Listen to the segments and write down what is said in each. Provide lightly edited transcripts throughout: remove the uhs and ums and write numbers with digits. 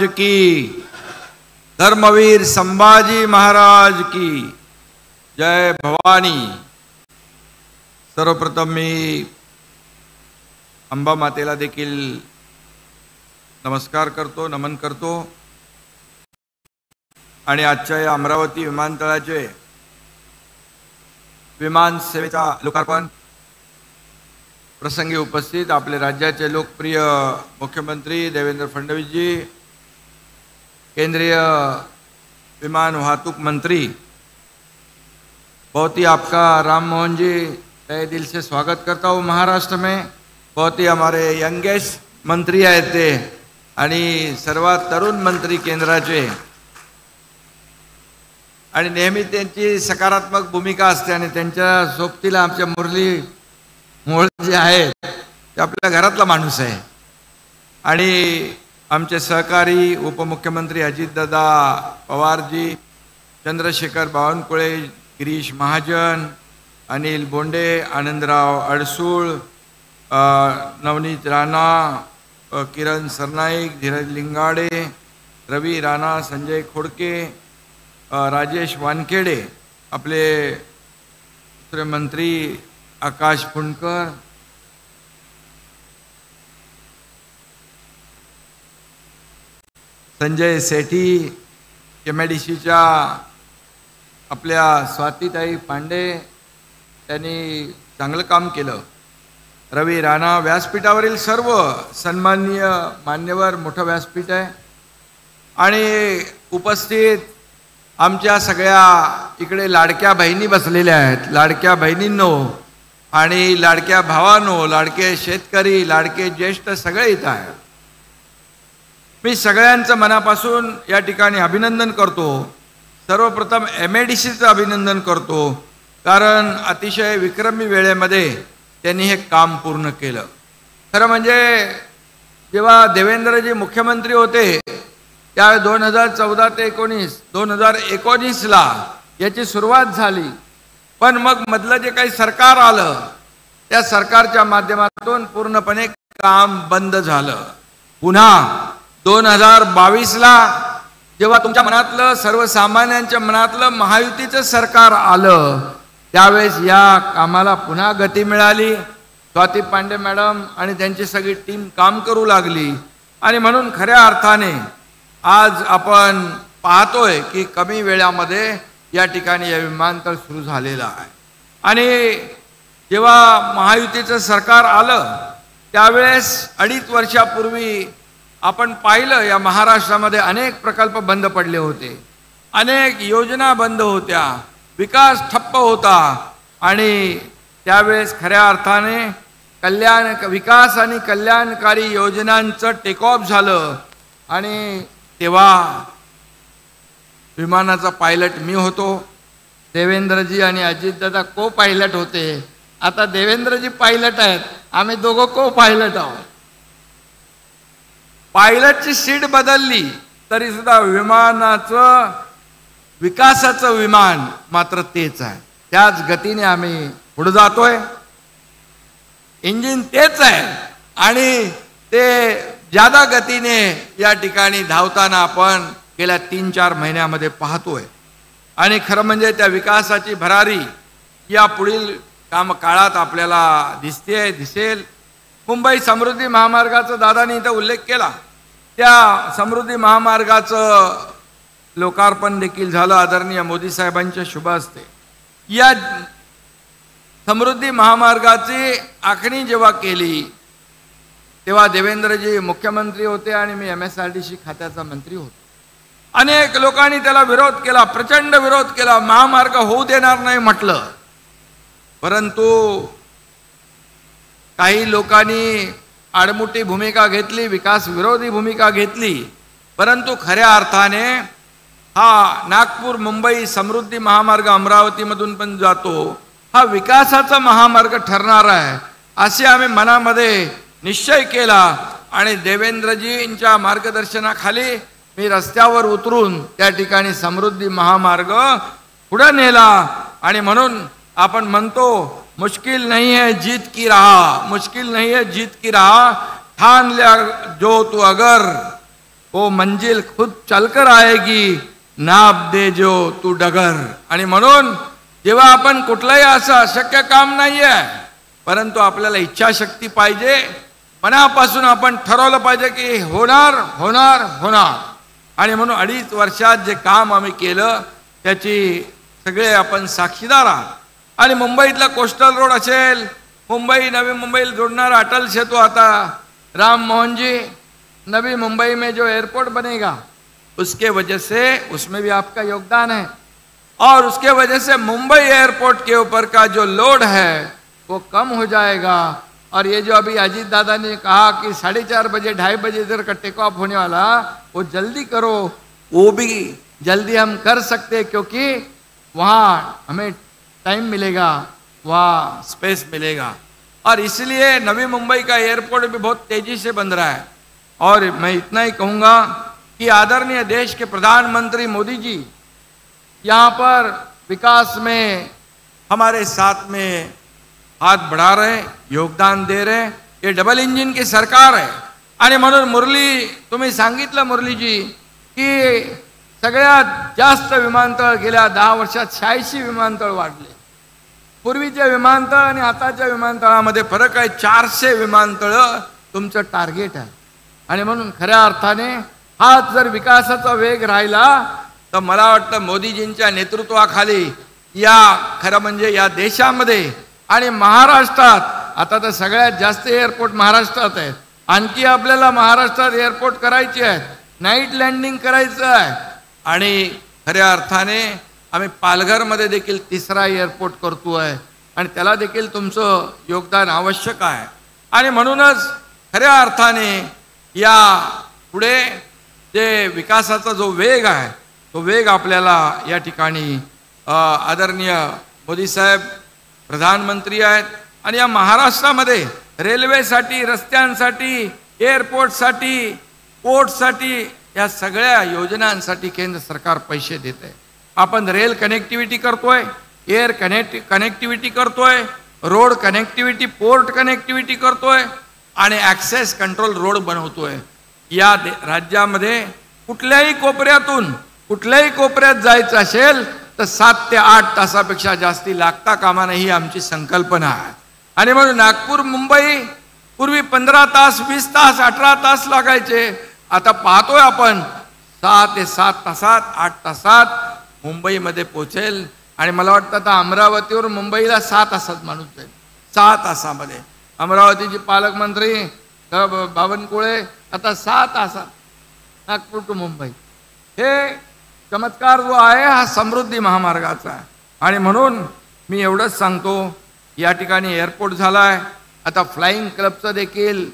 की, धर्मवीर संभाजी महाराज की जय भवानी। सर्वप्रथम मी अंबा मातेला देखील नमस्कार करतो, नमन करतो आणि आजच्या या अमरावती विमानतळाचे विमान सेवेचा लोकार्पण प्रसंगी उपस्थित आपले राज्याचे लोकप्रिय मुख्यमंत्री देवेंद्र फडणवीस जी, केंद्रीय विमान वाहतूक मंत्री, बहुत ही आपका राम मोहन जी तहे दिल से स्वागत करता हूँ महाराष्ट्र में। बहुत ही हमारे यंगेस्ट मंत्री आहेत ते आणि सर्वात तरुण मंत्री केंद्राचे आणि नेहमी त्यांची सकारात्मक भूमिका असते आणि त्यांच्या सोबतीला आमच्या मुरली मोळ जे आहेत ते आपल्या घरातला माणूस आहे आणि आमचे सहकारी उपमुख्यमंत्री अजितदादा पवारजी, चंद्रशेखर बावनकुळे, गिरीश महाजन, अनिल बोंडे, आनंदराव अडसूळ, नवनीत राणा, किरण सरनाईक, धीरज लिंगाडे, रवी राणा, संजय खोडके, राजेश वानखेडे, आपले दुसरे मंत्री आकाश फुंडकर, संजय सेठी, एमआयडीसीच्या आपल्या स्वातीताई पांडे, त्यांनी चांगलं काम केलं, रवी राणा, व्यासपीठावरील सर्व सन्माननीय मान्यवर, मोठं व्यासपीठ आहे आणि उपस्थित आमच्या सगळ्या इकडे लाडक्या बहिणी बसलेल्या आहेत, लाडक्या बहिणींनो आणि लाडक्या भावांनो, लाडके शेतकरी, लाडके ज्येष्ठ सगळे इथं आहेत। मी सगळ्यांचं मनापासून या ठिकाणी अभिनंदन करतो। सर्वप्रथम एमआयडीसीचं अभिनंदन करतो कारण अतिशय विक्रमी वेळेमध्ये त्यांनी हे काम पूर्ण केलं। खरं म्हणजे जेव्हा देवेंद्रजी मुख्यमंत्री होते त्या 2014 ते 2019ला याची सुरुवात झाली, पण मग मधलं जे काही सरकार आलं त्या सरकारच्या माध्यमातून पूर्णपणे काम बंद झालं। पुन्हा 2022ला जेव्हा तुमच्या मनातलं, सर्वसामान्यांच्या मनातलं महायुतीचं सरकार आलं त्यावेळेस या कामाला पुन्हा गती मिळाली। स्वाती पांडे मॅडम आणि त्यांची सगळी टीम काम करू लागली आणि म्हणून खऱ्या अर्थाने आज आपण पाहतोय की कमी वेळामध्ये या ठिकाणी हे विमानतळ सुरू झालेलं आहे। आणि जेव्हा महायुतीचं सरकार आलं त्यावेळेस 2.5 वर्षापूर्वी आपण पाहिलं या महाराष्ट्रामध्ये अनेक प्रकल्प बंद पडले होते, अनेक योजना बंद होत्या, विकास ठप्प होता आणि त्यावेळेस खऱ्या अर्थाने विकास आणि कल्याणकारी योजनांचं टेक ऑफ झालं आणि तेव्हा विमानाचा पायलट मी होतो, देवेंद्रजी आणि अजितदादा को पायलट होते। आता देवेंद्रजी पायलट आहेत, आम्ही दोघं को पायलट आहोत। पायलटची सीट बदलली तरी सुद्धा विमानाचं विकासाचं विमान मात्र तेच आहे, त्याच गतीने आम्ही पुढे जातोय, इंजिन तेच आहे आणि ते ज्यादा गतीने या ठिकाणी धावताना आपण गेल्या 3-4 महिन्यामध्ये पाहतोय आणि खरं म्हणजे त्या विकासाची भरारी या पुढील काळात आपल्याला दिसेल। मुंबई समृद्धी महामार्गाचा दादांनी इथं उल्लेख केला, त्या समृद्धी महामार्गाचं लोकार्पण देखील झालं आदरणीय मोदी साहेबांच्या शुभ हस्ते। या समृद्धी महामार्गाची आखणी जेव्हा केली तेव्हा देवेंद्रजी मुख्यमंत्री होते आणि मी MSRDC खात्याचा मंत्री होतो। अनेक लोकांनी त्याला विरोध केला, प्रचंड विरोध केला, महामार्ग होऊ देणार नाही म्हटलं, परंतु काही लोकांनी आडमुठी भूमिका घेतली, विकास विरोधी भूमिका घेतली, परंतु खऱ्या अर्थाने हा नागपूर मुंबई समृद्धी महामार्ग अमरावतीमधून पण जातो, हा विकासाचा महामार्ग ठरणार आहे असे आम्ही मनामध्ये निश्चय केला आणि देवेंद्रजींच्या मार्गदर्शनाखाली मी रस्त्यावर उतरून त्या ठिकाणी समृद्धी महामार्ग पुढे नेला आणि म्हणून आपण म्हणतो मुश्किल नहीं है जीत की राह, मुश्किल नहीं है जीत की राह, ठान लिया जो तू अगर वो मंजिल खुद चलकर आएगी, नाप दे जो तू डगर. आणि म्हणून जेव्हा आपण कुठलाही असं अशक्य काम नाहीये, परंतु आपल्याला इच्छाशक्ती पाहिजे, मनापासून आपण ठरवलं पाहिजे की होणार होणार होणार. आणि म्हणून 2.5 वर्षात जे काम आम्ही केलं त्याची सगळे आपण साक्षीदार आहात. आणि मुंबईतला कोस्टल रोड असेल, मुंबई नवी मुंबईला जोड़नारा अटल सेतु आता, राम मोहन जी, नवी मुंबई में जो एयरपोर्ट बनेगा उसके वजह से उसमें भी आपका योगदान है. और उसके वजह से मुंबई एयरपोर्ट के ऊपर का जो लोड है वो कम हो जाएगा. और ये जो अभी अजीत दादा ने कहा कि 4:30 बजे 2:30 बजे इधर का टेक ऑफ होने वाला, वो जल्दी करो, वो भी जल्दी हम कर सकते, क्योंकि वहाँ हमें टाइम मिलेगा, वहाँ स्पेस मिलेगा. और इसलिए नवी मुंबई का एयरपोर्ट भी बहुत तेजी से बन रहा है. और मैं इतना ही कहूँगा कि आदरणीय देश के प्रधानमंत्री मोदी जी यहाँ पर विकास में हमारे साथ में हाथ बढ़ा रहे, योगदान दे रहे. ये डबल इंजिन की सरकार आहे. आणि म्हणून मुरली, तुम्ही सांगितलं मुरलीजी की सगळ्यात जास्त विमानतळ गेल्या 10 वर्षात 86 विमानतळ वाढले. पूर्वीच्या विमानतळ आणि आताच्या विमानतळामध्ये फरक आहे. 400 विमानतळ तुमचं टार्गेट आहे. आणि म्हणून खऱ्या अर्थाने हाच जर विकासाचा वेग राहिला तर मला वाटतं मोदीजींच्या नेतृत्वाखाली या खरं म्हणजे या देशामध्ये आणि महाराष्ट्रात, आता तर सगळ्यात जास्त एअरपोर्ट महाराष्ट्रात आहेत, आणखी आपल्याला महाराष्ट्रात एअरपोर्ट करायचे आहेत, नाईट लँडिंग करायचं आहे. आणि खऱ्या अर्थाने आम्ही पालघरमध्ये देखील 3रा एअरपोर्ट करतोय आणि त्याला देखील तुमचं योगदान आवश्यक आहे. आणि म्हणूनच खऱ्या अर्थाने या पुढे जे विकासाचा जो वेग आहे तो वेग आपल्याला या ठिकाणी आदरणीय मोदी साहेब प्रधानमंत्री आहेत. आणि या महाराष्ट्रामध्ये रेल्वेसाठी, रस्त्यांसाठी, एअरपोर्टसाठी, पोर्टसाठी, या सगळ्या योजनांसाठी केंद्र सरकार पैसे देत आहे. आपण रेल कनेक्टिव्हिटी करतोय, एअर कनेक्टिव्हिटी करतोय, रोड कनेक्टिव्हिटी, पोर्ट कनेक्टिव्हिटी करतोय आणि ॲक्सेस कंट्रोल रोड बनवतोय. या राज्यामध्ये कुठल्याही कोपऱ्यातून कुठल्याही कोपऱ्यात जायचं असेल तर 7 ते 8 तासापेक्षा जास्ती लागता कामा नये, ही आमची संकल्पना आहे. आणि म्हणून नागपूर मुंबई पूर्वी 15 तास, 20 तास, 18 तास लागायचे. आता पाहतोय आपण 6 ते 7 तासात, 8 तासात मुंबईमध्ये पोहोचेल. आणि मला वाटतं आता अमरावतीवर मुंबईला 6 तासात माणूस जाईल. 6 तासामध्ये अमरावतीचे पालकमंत्री बावनकुळे आता 6 तासात नागपूर टू मुंबई. हे चमत्कार जो आहे हा समृद्धी महामार्गाचा आहे. आणि म्हणून मी एवढंच सांगतो, या ठिकाणी एअरपोर्ट झाला आहे, आता फ्लाइंग क्लबचा देखील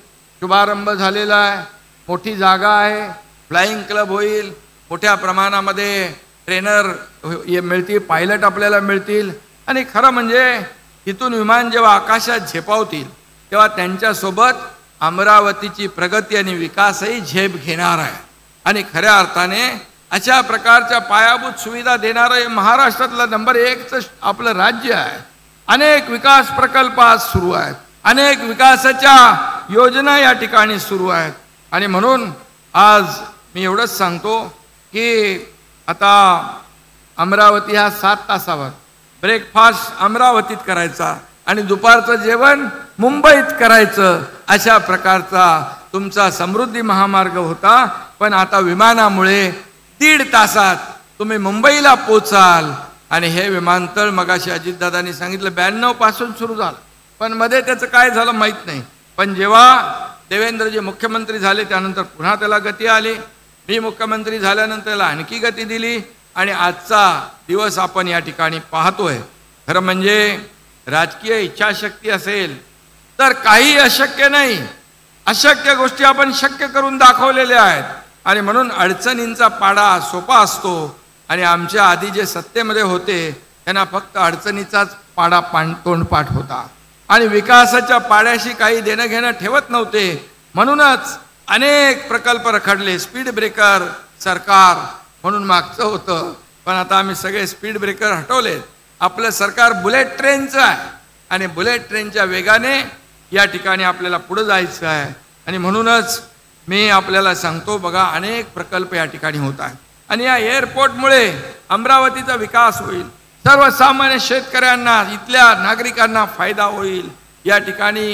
शुभारंभ झालेला आहे. मोठी जागा आहे, फ्लाइंग क्लब होईल, मोठ्या प्रमाणामध्ये ट्रेनर मिळतील, पायलट आपल्याला मिळतील. आणि खरं म्हणजे इथून विमान जेव्हा आकाशात झेपावतील तेव्हा त्यांच्यासोबत अमरावतीची प्रगती आणि विकासही झेप घेणार आहे. आणि खऱ्या अर्थाने अशा प्रकारच्या पायाभूत सुविधा देणारं महाराष्ट्रातलं नंबर 1चं आपलं राज्य आहे. अनेक विकास प्रकल्प आज सुरू आहेत, अनेक विकासाच्या योजना या ठिकाणी सुरू आहेत. आणि म्हणून आज मी एवढंच सांगतो की आता अमरावती हा 7 तासावर, ब्रेकफास्ट अमरावतीत करायचा आणि दुपारचं जेवण मुंबईत करायचं, अशा प्रकारचा तुमचा समृद्धी महामार्ग होता. पण आता विमानामुळे 1.5 तासात तुम्ही मुंबईला पोचाल. आणि हे विमानतळ मगाशी अजितदादांनी सांगितलं 92 पासून सुरू झालं, पण मध्ये त्याचं काय झालं माहीत नाही. पण जेव्हा देवेंद्रजी मुख्यमंत्री झाले त्यानंतर पुन्हा त्याला गती आली. मी मुख्यमंत्री झाल्यानंतर त्याला आणखी गती दिली. आणि आजचा दिवस आपण या ठिकाणी पाहतोय. खरं म्हणजे राजकीय इच्छाशक्ती असेल तर काही अशक्य नाही. अशक्य गोष्टी आपण शक्य करून दाखवलेल्या आहेत. आणि म्हणून अडचणींचा पाडा सोपा असतो. आणि आमच्या आधी जे सत्तेमध्ये होते त्यांना फक्त अडचणीचाच पाडा तोंडपाठ होता आणि विकासाच्या पाड्याशी काही देणं घेणं ठेवत नव्हते. म्हणूनच अनेक प्रकल्प रखडले. स्पीड ब्रेकर सरकार म्हणून मागचं होतं, पण आता आम्ही सगळे स्पीड ब्रेकर हटवलेत. आपलं सरकार बुलेट ट्रेनचं आहे आणि बुलेट ट्रेनच्या वेगाने या ठिकाणी आपल्याला पुढे जायचं आहे. आणि म्हणूनच मी आपल्याला सांगतो बघा, अनेक प्रकल्प या ठिकाणी होत आहेत आणि या एअरपोर्टमुळे अमरावतीचा विकास होईल, सर्वसामान्य शेतकऱ्यांना, इथल्या नागरिकांना फायदा होईल. या ठिकाणी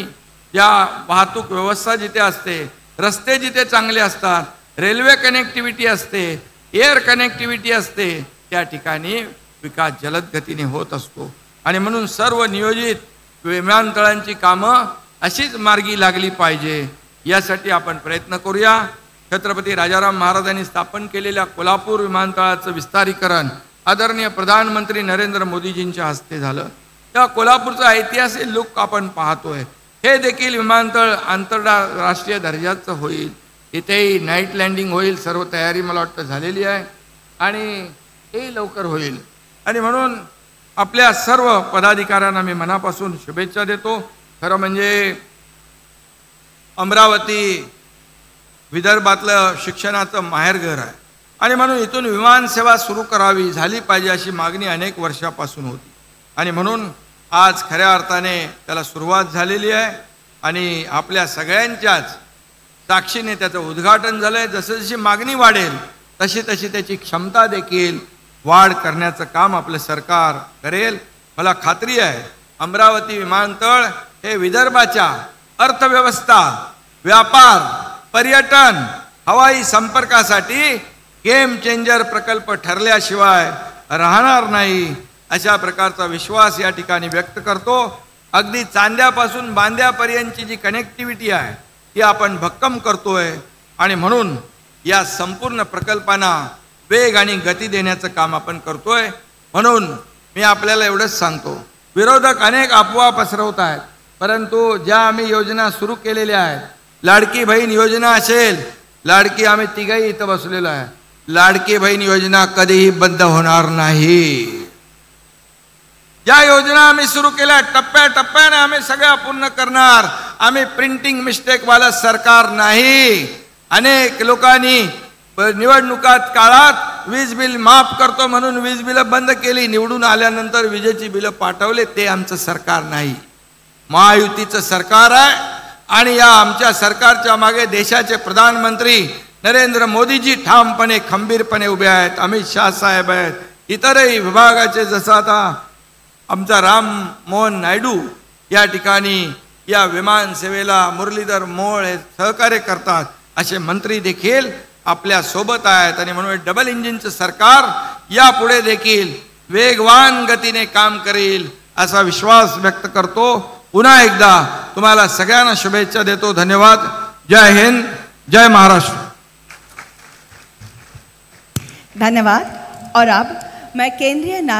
या वाहतूक व्यवस्था जिथे असते, रस्ते जिथे चांगले असतात, रेल्वे कनेक्टिव्हिटी असते, एअर कनेक्टिव्हिटी असते, त्या ठिकाणी विकास जलद गतीने होत असतो. आणि म्हणून सर्व नियोजित विमानतळांची कामं अशीच मार्गी लागली पाहिजे. यासाठी आपण प्रयत्न करूया. छत्रपती राजाराम महाराजांनी स्थापन केलेल्या कोल्हापूर विमानतळाचं विस्तारीकरण आदरणीय प्रधानमंत्री नरेंद्र मोदीजींच्या हस्ते झालं. त्या कोल्हापूरचा ऐतिहासिक लुक आपण पाहतोय. हे देखील विमानतळ आंतरराष्ट्रीय दर्जाचं होईल. इथेही नाईट लँडिंग होईल. सर्व तयारी मला वाटतं झालेली आहे आणि हे लवकर होईल. आणि म्हणून आपल्या सर्व पदाधिकाऱ्यांना मी मनापासून शुभेच्छा देतो. खरं म्हणजे अमरावती विदर्भातलं शिक्षणाचं माहेरघर आहे आणि म्हणून इथून विमानसेवा सुरू करावी, झाली पाहिजे अशी मागणी अनेक वर्षापासून होती. आणि म्हणून आज खऱ्या अर्थाने त्याला सुरुवात झालेली आहे आणि आपल्या सगळ्यांच्याच साक्षीने त्याचं उद्घाटन झालं आहे. जशी मागणी वाढेल तशी त्याची क्षमता देखील वाढ करण्याचं काम आपलं सरकार करेल. मला खात्री आहे अमरावती विमानतळ हे विदर्भाच्या अर्थव्यवस्था, व्यापार, पर्यटन, हवाई संपर्कासाठी गेम चेंजर प्रकल्प ठरल्याशिवाय राहणार नाही, अशा प्रकारचा विश्वास या ठिकाणी व्यक्त करतो. अगदी चांद्यापासून बांद्यापर्यंतची जी कनेक्टिव्हिटी आहे ती आपण भक्कम करतोय आणि म्हणून या संपूर्ण प्रकल्पांना वेग आणि गती देण्याचं काम आपण करतोय. म्हणून मी आपल्याला एवढंच सांगतो, विरोधक अनेक अफवा पसरवत आहेत, परंतु ज्या आम्ही योजना सुरू केलेल्या आहेत, लाडकी बहीण योजना असेल, लाडकी आम्ही तिघही इथं बसलेलो आहे, लाडकी बहीण योजना कधीही बंद होणार नाही. ज्या योजना आम्ही सुरू केल्या टप्प्याटप्प्याने आम्ही सगळ्या पूर्ण करणार. आम्ही प्रिंटिंग मिस्टेक वाला सरकार नाही. अनेक लोकांनी निवडणुकात काळात वीज बिल माफ करतो म्हणून वीज बिल बंद केली, निवडून आल्यानंतर विजेची बिलं पाठवले. ते आमचं सरकार नाही, महायुतीचं सरकार आहे. आणि या आमच्या सरकारच्या मागे देशाचे प्रधानमंत्री नरेंद्र मोदीजी ठामपणे खंबीरपणे उभे आहेत. अमित शाह साहेब आहेत, इतरही विभागाचे, जसं आता आमचा राम मोहन नायडू या ठिकाणी या विमान सेवेला मुरलीधर मोहोळ हे सहकार्य करतात, असे मंत्री देखील आपल्या सोबत आहेत. आणि म्हणून डबल इंजिनचं सरकार यापुढे देखील वेगवान गतीने काम करेल असा विश्वास व्यक्त करतो. पुन्हा एकदा तुम्हाला सगळ्यांना शुभेच्छा देतो. धन्यवाद. जय हिंद, जय महाराष्ट्र. धन्यवाद. और अब मैं केंद्रीय नागरिक